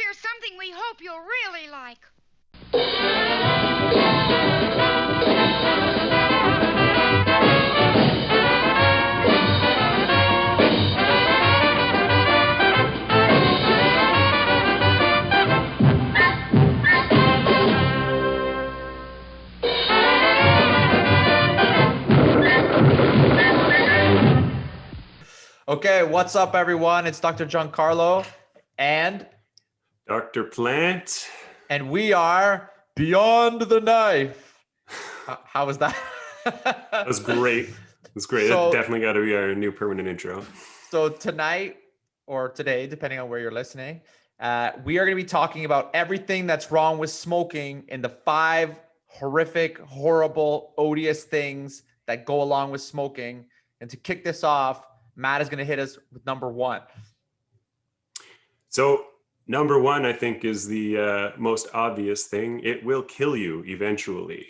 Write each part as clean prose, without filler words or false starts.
here's something we hope you'll really like. Okay, what's up, everyone? It's Dr. Giancarlo and Dr. Plant. And we are Beyond the Knife. How was that? That was great. It was great. So, that definitely got to be our new permanent intro. So tonight or today, depending on where you're listening, we are going to be talking about everything that's wrong with smoking and the 5 horrific, horrible, odious things that go along with smoking. And to kick this off, Matt is going to hit us with number 1. So number 1, I think, is the most obvious thing. It will kill you eventually.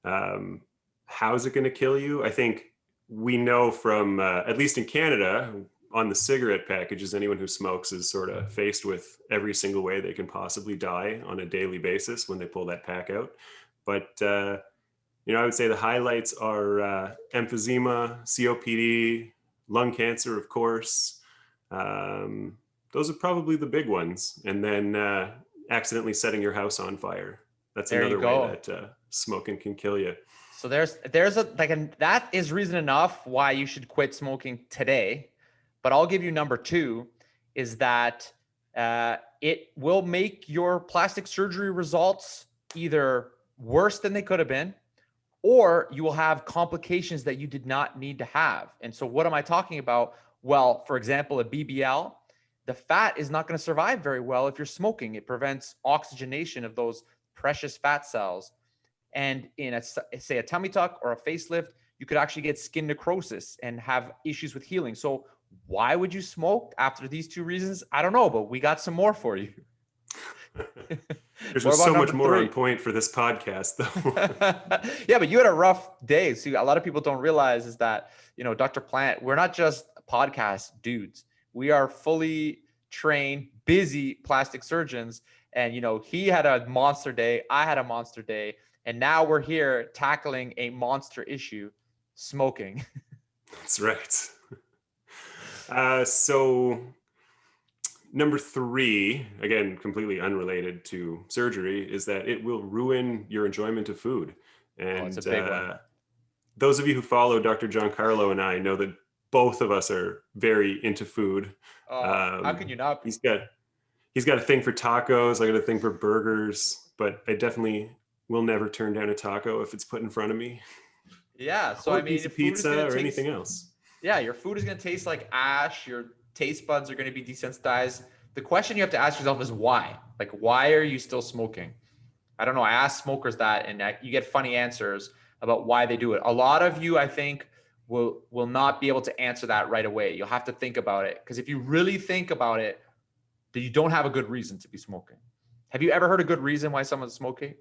How is it going to kill you? I think we know from, at least in Canada, on the cigarette packages, anyone who smokes is sort of faced with every single way they can possibly die on a daily basis when they pull that pack out. But, I would say the highlights are emphysema, COPD, lung cancer, of course. Those are probably the big ones. And then accidentally setting your house on fire. That's another way that smoking can kill you. So that is reason enough why you should quit smoking today. But I'll give you number 2 is that it will make your plastic surgery results either worse than they could have been, or you will have complications that you did not need to have. And so what am I talking about? Well, for example, a BBL, the fat is not going to survive very well if you're smoking. It prevents oxygenation of those precious fat cells. And in say a tummy tuck or a facelift, you could actually get skin necrosis and have issues with healing. So why would you smoke after these 2 reasons? I don't know, but we got some more for you. There's so much more 3? On point for this podcast, though. Yeah, but you had a rough day. See, a lot of people don't realize is that, Dr. Plant, we're not just podcast dudes. We are fully trained, busy plastic surgeons. And, he had a monster day. I had a monster day. And now we're here tackling a monster issue, smoking. That's right. So number 3, again, completely unrelated to surgery, is that it will ruin your enjoyment of food. And it's a big one. Those of you who follow Dr. Giancarlo and I know that both of us are very into food. How can you not? He's got a thing for tacos. I got a thing for burgers, but I definitely will never turn down a taco if it's put in front of me. Yeah. So or pizza or anything else. Yeah, your food is going to taste like ash. Your taste buds are going to be desensitized. The question you have to ask yourself is why? Like, why are you still smoking? I don't know. I ask smokers that, and you get funny answers about why they do it. A lot of you, I think, will not be able to answer that right away. You'll have to think about it, because if you really think about it, then you don't have a good reason to be smoking. Have you ever heard a good reason why someone's smoking?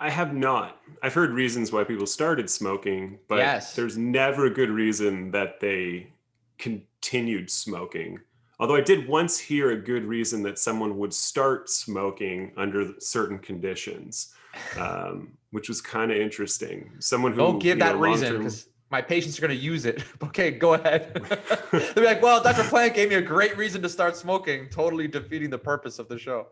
I have not. I've heard reasons why people started smoking, but yes, there's never a good reason that they continued smoking. Although I did once hear a good reason that someone would start smoking under certain conditions, which was kind of interesting. Someone who don't give that reason, because my patients are going to use it. Okay, go ahead. They'll be like, well, Dr. Plant gave me a great reason to start smoking, totally defeating the purpose of the show.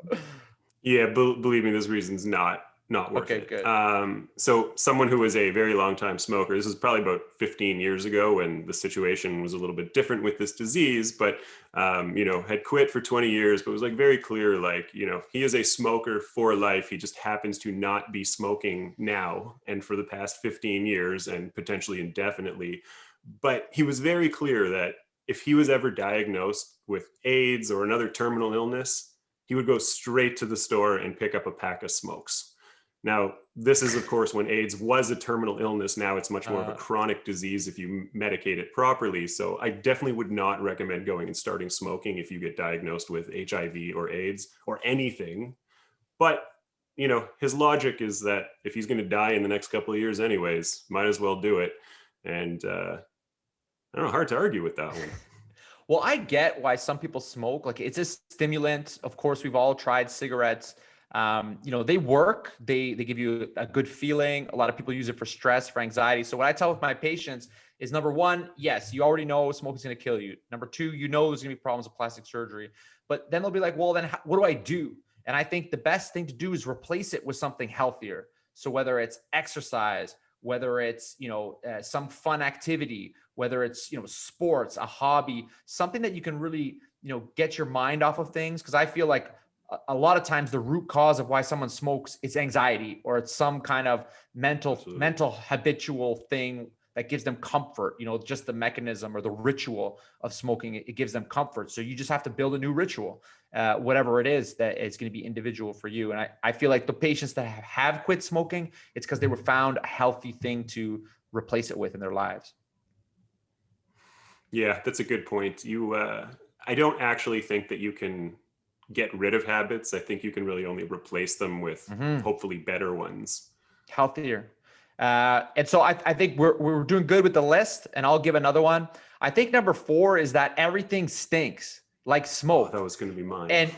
Yeah, believe me, this reason's not worth it. Good. So someone who was a very long time smoker, this was probably about 15 years ago when the situation was a little bit different with this disease, but, had quit for 20 years, but was like very clear, like, he is a smoker for life. He just happens to not be smoking now and for the past 15 years and potentially indefinitely. But he was very clear that if he was ever diagnosed with AIDS or another terminal illness, he would go straight to the store and pick up a pack of smokes. Now, this is, of course, when AIDS was a terminal illness. Now it's much more of a chronic disease if you medicate it properly. So I definitely would not recommend going and starting smoking if you get diagnosed with HIV or AIDS or anything. But, his logic is that if he's going to die in the next couple of years anyways, might as well do it. And I don't know, hard to argue with that one. Well, I get why some people smoke. Like it's a stimulant. Of course, we've all tried cigarettes. They work. They give you a good feeling. A lot of people use it for stress, for anxiety. So what I tell with my patients is number one, yes, you already know smoking's going to kill you. Number two, you know there's going to be problems with plastic surgery. But then they'll be like, well, then what do I do? And I think the best thing to do is replace it with something healthier. So whether it's exercise, whether it's some fun activity, whether it's sports, a hobby, something that you can really get your mind off of things. Because I feel like a lot of times the root cause of why someone smokes is anxiety, or it's some kind of mental habitual thing that gives them comfort. Just the mechanism or the ritual of smoking, it gives them comfort. So you just have to build a new ritual, whatever it is, that it's going to be individual for you. And I feel like the patients that have quit smoking, it's because they were found a healthy thing to replace it with in their lives. Yeah, that's a good point. I don't actually think that you can get rid of habits. I think you can really only replace them with hopefully better ones. Healthier. And so I think we're doing good with the list, and I'll give another one. I think number 4 is that everything stinks like smoke. Oh, that was going to be mine. And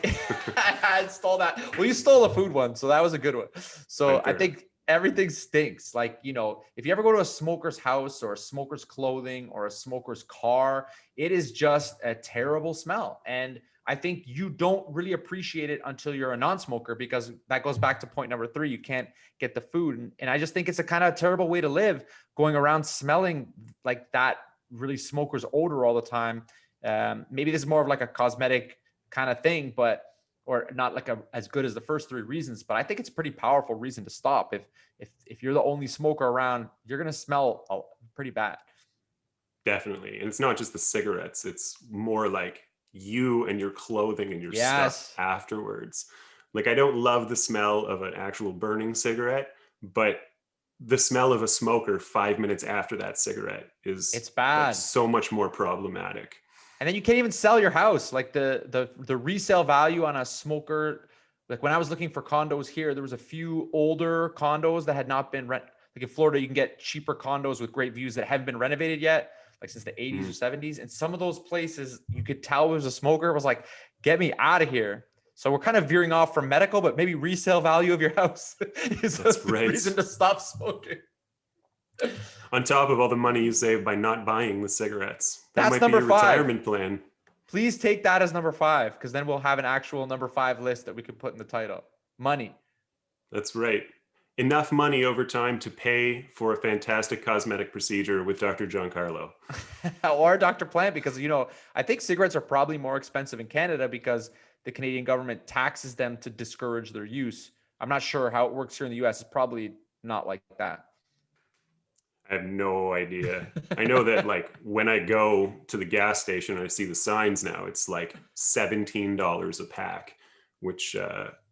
I stole that. Well, you stole the food one, so that was a good one. So I think everything stinks. Like, if you ever go to a smoker's house or a smoker's clothing or a smoker's car, it is just a terrible smell. And I think you don't really appreciate it until you're a non-smoker, because that goes back to point number 3. You can't get the food. And I just think it's a kind of terrible way to live, going around smelling like that really smoker's odor all the time. Maybe this is more of like a cosmetic kind of thing, or not like as good as the first 3 reasons, but I think it's a pretty powerful reason to stop. If you're the only smoker around, you're going to smell pretty bad. Definitely. And it's not just the cigarettes. It's more like you and your clothing and your stuff afterwards. Like, I don't love the smell of an actual burning cigarette, but the smell of a smoker 5 minutes after that cigarette it's bad. Like, so much more problematic. And then you can't even sell your house. Like the resale value on a smoker. Like when I was looking for condos here, there was a few older condos that had not been like in Florida, you can get cheaper condos with great views that haven't been renovated yet, like since the 80s or 70s. And some of those places, you could tell there was a smoker. It was like, get me out of here. So we're kind of veering off from medical, but maybe resale value of your house is a reason to stop smoking. On top of all the money you save by not buying the cigarettes. That That's might be your 5. retirement plan. Please take that as number 5, because then we'll have an actual number 5 list that we can put in the title. Money. That's right. Enough money over time to pay for a fantastic cosmetic procedure with Dr. Giancarlo. Or Dr. Plant, because, I think cigarettes are probably more expensive in Canada because the Canadian government taxes them to discourage their use. I'm not sure how it works here in the US. It's probably not like that. I have no idea. I know that like when I go to the gas station and I see the signs now, it's like $17 a pack, which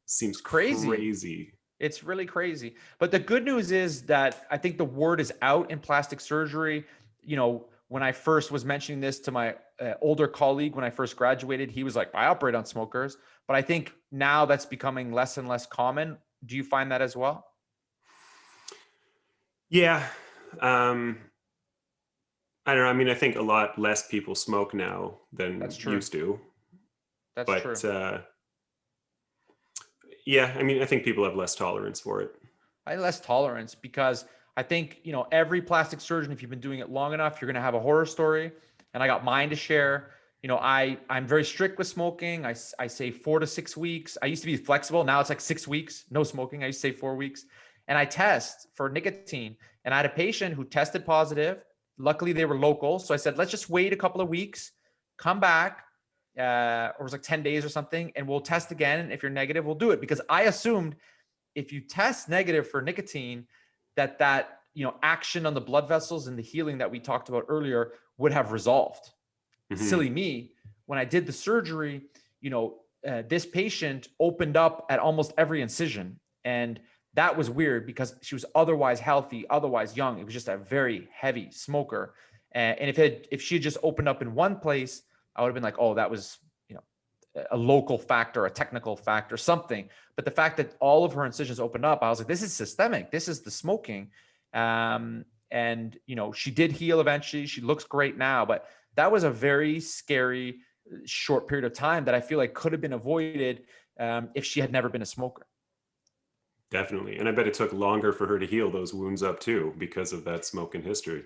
seems crazy. It's really crazy. But the good news is that I think the word is out in plastic surgery. When I first was mentioning this to my older colleague, when I first graduated, he was like, I operate on smokers. But I think now that's becoming less and less common. Do you find that as well? Yeah. I don't know. I mean, I think a lot less people smoke now than used to. That's true. Yeah, I mean, I think people have less tolerance for it. I have less tolerance because I think, every plastic surgeon, if you've been doing it long enough, you're going to have a horror story. And I got mine to share. I'm very strict with smoking. I say 4 to 6 weeks. I used to be flexible. Now it's like 6 weeks, no smoking. I used to say 4 weeks. And I test for nicotine. And I had a patient who tested positive. Luckily, they were local. So I said, let's just wait a couple of weeks, come back, or it was like 10 days or something, and we'll test again. And if you're negative, we'll do it. Because I assumed if you test negative for nicotine, that action on the blood vessels and the healing that we talked about earlier would have resolved. Silly me. When I did the surgery, this patient opened up at almost every incision. And that was weird because she was otherwise healthy, otherwise young. It was just a very heavy smoker. And if she had just opened up in one place, I would have been like, oh, that was, a local factor, a technical factor, something. But the fact that all of her incisions opened up, I was like, this is systemic. This is the smoking. And she did heal eventually. She looks great now. But that was a very scary short period of time that I feel like could have been avoided if she had never been a smoker. Definitely. And I bet it took longer for her to heal those wounds up too, because of that smoking history.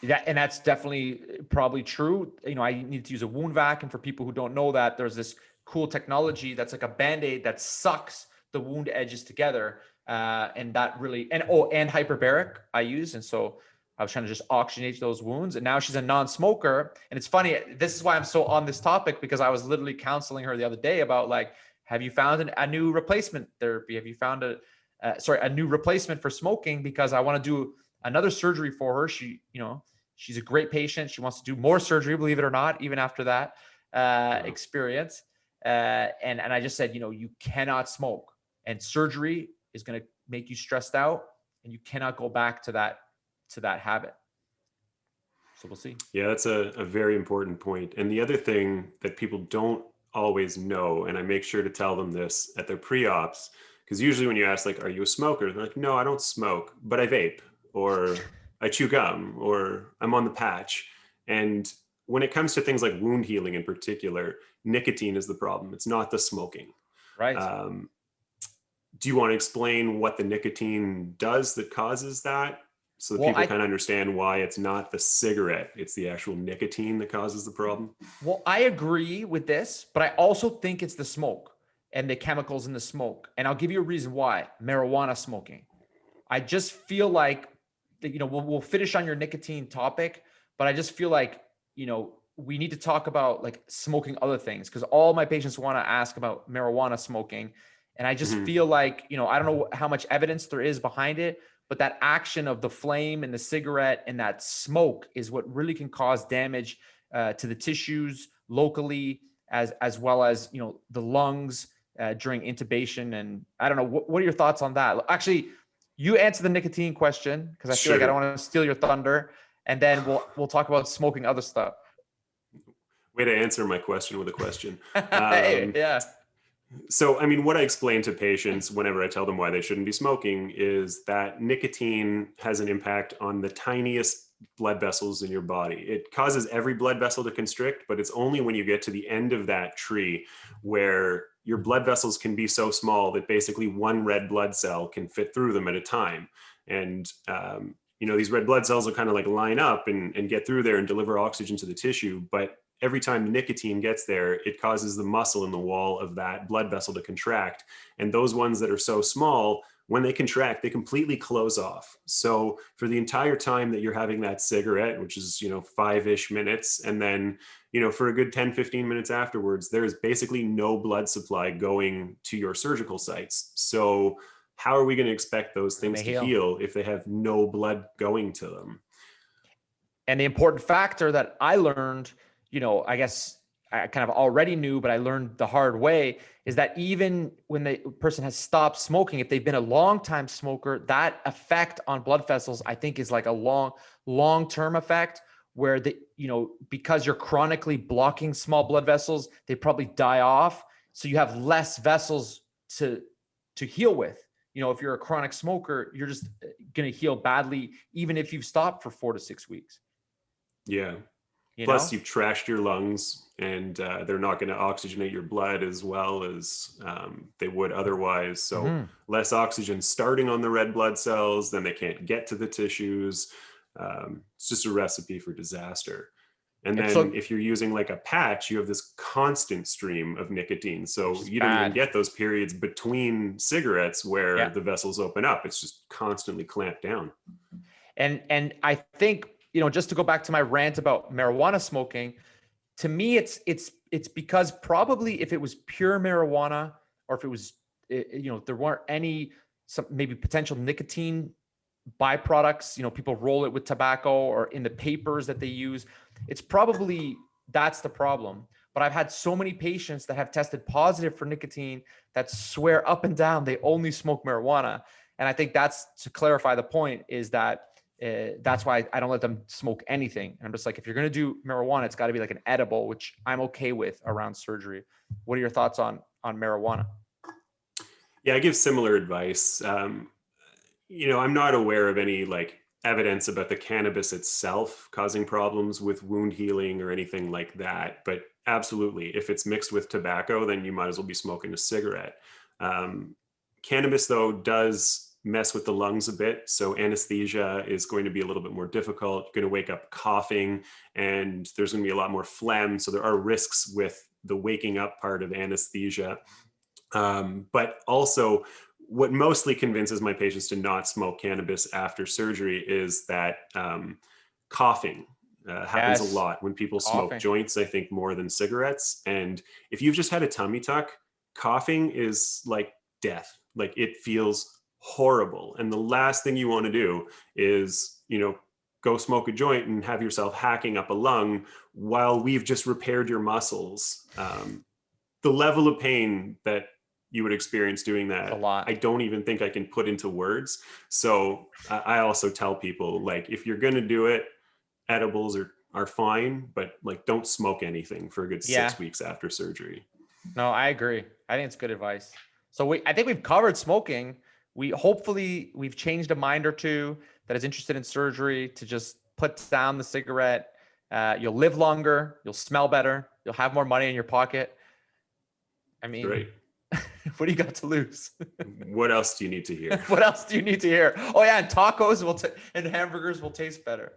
Yeah, and that's definitely probably true. You know, I need to use a wound vac, and for people who don't know that, there's this cool technology that's like a Band-Aid that sucks the wound edges together, and that really and hyperbaric I use, and so I was trying to just oxygenate those wounds. And now she's a non-smoker, and it's funny. This is why I'm so on this topic, because I was literally counseling her the other day about like, have you found a new replacement therapy? Have you found a new replacement for smoking? Because I want to do another surgery for her. She, you know, she's a great patient. She wants to do more surgery, believe it or not, even after that experience. And I just said, you know, you cannot smoke, and surgery is going to make you stressed out, and you cannot go back to that habit. So we'll see. Yeah, that's a very important point. And the other thing that people don't always know, and I make sure to tell them this at their pre-ops, because usually when you ask, like, are you a smoker? They're like, no, I don't smoke, but I vape, or I chew gum, or I'm on the patch. And when it comes to things like wound healing in particular, nicotine is the problem. It's not the smoking. Right. Do you want to explain what the nicotine does that causes that? So that people kind of understand why it's not the cigarette, it's the actual nicotine that causes the problem. Well, I agree with this, but I also think it's the smoke and the chemicals in the smoke. And I'll give you a reason why. Marijuana smoking. I just feel like, you know, we'll finish on your nicotine topic, but I just feel like, you know, we need to talk about like smoking other things, because all my patients want to ask about marijuana smoking. And I just feel like, you know, I don't know how much evidence there is behind it, but that action of the flame and the cigarette and that smoke is what really can cause damage to the tissues locally, as well as, you know, the lungs during intubation. And I don't know, what are your thoughts on that? Actually, you answer the nicotine question, because I feel like I don't want to steal your thunder, and then we'll talk about smoking other stuff. Way to answer my question with a question. Yeah. So, I mean, what I explain to patients whenever I tell them why they shouldn't be smoking is that nicotine has an impact on the tiniest blood vessels in your body. It causes every blood vessel to constrict, but it's only when you get to the end of that tree where your blood vessels can be so small that basically one red blood cell can fit through them at a time. And, you know, these red blood cells will kind of like line up and get through there and deliver oxygen to the tissue. But every time the nicotine gets there, it causes the muscle in the wall of that blood vessel to contract. And those ones that are so small, when they contract, they completely close off. So for the entire time that you're having that cigarette, which is, you know, 5-ish minutes, and then, you know, for a good 10-15 minutes afterwards, there's basically no blood supply going to your surgical sites. So how are we going to expect those things to heal if they have no blood going to them? And the important factor that I learned, you know, I guess I kind of already knew, but I learned the hard way, is that even when the person has stopped smoking, if they've been a long time smoker, that effect on blood vessels, I think, is like a long-term effect where you know, because you're chronically blocking small blood vessels, they probably die off. So you have less vessels to heal with. You know, if you're a chronic smoker, you're just going to heal badly, even if you've stopped for 4 to 6 weeks. Yeah. You Plus, know? you've trashed your lungs, and they're not going to oxygenate your blood as well as they would otherwise. So less oxygen starting on the red blood cells, then they can't get to the tissues. It's just a recipe for disaster. And then if you're using like a patch, you have this constant stream of nicotine. So you don't even get those periods between cigarettes where the vessels open up. It's just constantly clamped down. And I think, you know, just to go back to my rant about marijuana smoking, to me, it's because probably if it was pure marijuana, or if it was, you know, there weren't any, some maybe potential nicotine byproducts, you know, people roll it with tobacco or in the papers that they use, it's probably, that's the problem. But I've had so many patients that have tested positive for nicotine that swear up and down they only smoke marijuana. And I think that's, to clarify the point, is that that's why I don't let them smoke anything. And I'm just like, if you're going to do marijuana, it's got to be like an edible, which I'm okay with around surgery. What are your thoughts on marijuana? Yeah, I give similar advice. You know, I'm not aware of any like evidence about the cannabis itself causing problems with wound healing or anything like that. But absolutely, if it's mixed with tobacco, then you might as well be smoking a cigarette. Cannabis, though, does mess with the lungs a bit. So anesthesia is going to be a little bit more difficult. You're going to wake up coughing, and there's going to be a lot more phlegm. So there are risks with the waking up part of anesthesia. But also, what mostly convinces my patients to not smoke cannabis after surgery is that coughing happens a lot when people smoke Coughing. joints, I think, more than cigarettes. And if you've just had a tummy tuck, coughing is like death. Like, it feels horrible. And the last thing you want to do is, go smoke a joint and have yourself hacking up a lung while we've just repaired your muscles. The level of pain that you would experience doing that, A lot. I don't even think I can put into words. So I also tell people, like, if you're going to do it, edibles are fine, but like, don't smoke anything for a good 6 weeks after surgery. No, I agree. I think it's good advice. So I think we've covered smoking. We've changed a mind or two that is interested in surgery to just put down the cigarette. You'll live longer. You'll smell better. You'll have more money in your pocket. I mean, Right. What do you got to lose? What else do you need to hear? What else do you need to hear? Oh yeah, and tacos and hamburgers will taste better.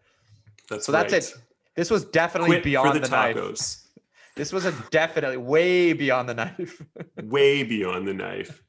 That's That's it. This was definitely Quit beyond for the tacos. knife. This was definitely way beyond the knife. Way beyond the knife.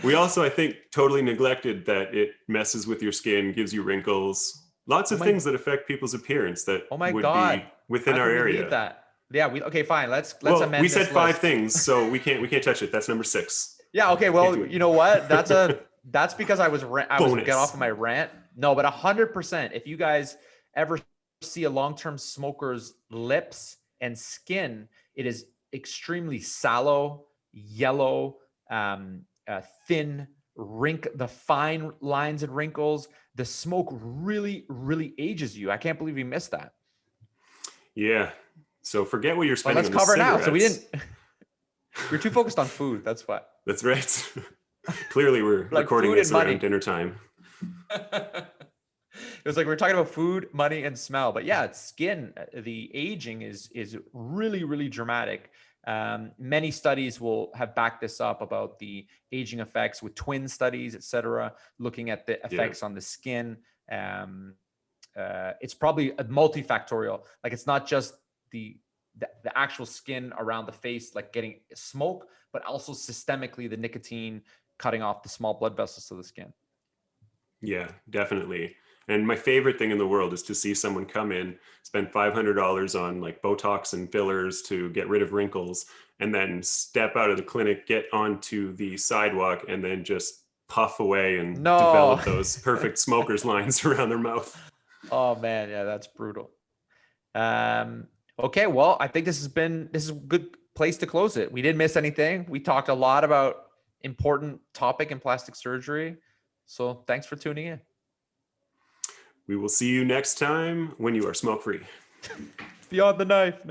We also, I think, totally neglected that it messes with your skin, gives you wrinkles, lots of things that affect people's appearance that would be within our area. That. Yeah. Okay. Fine. Let's amend. We said this 5 list. things, so we can't touch it. That's number 6. Yeah. Okay. Well, you know what? That's because I was Bonus. get off of my rant. No, but 100%. If you guys ever see a long-term smoker's lips and skin, it is extremely sallow, yellow, thin, the fine lines and wrinkles. The smoke really, really ages you. I can't believe we missed that. Yeah. So forget what you're spending on the cigarettes. Now. So we're too focused on food. That's what. That's right. Clearly, we're like recording this around dinner time. It was like we're talking about food, money, and smell. But yeah, it's skin. The aging is really, really dramatic. Many studies will have backed this up about the aging effects with twin studies, et cetera, looking at the effects on the skin. It's probably a multifactorial. Like, it's not just the actual skin around the face, like getting smoke, but also systemically the nicotine cutting off the small blood vessels to the skin. Yeah, definitely. And my favorite thing in the world is to see someone come in, spend $500 on like Botox and fillers to get rid of wrinkles, and then step out of the clinic, get onto the sidewalk, and then just puff away and develop those perfect smoker's lines around their mouth. Oh man, yeah, that's brutal. Okay, well, I think this is a good place to close it. We didn't miss anything. We talked a lot about important topic in plastic surgery. So thanks for tuning in. We will see you next time when you are smoke-free. Beyond the knife.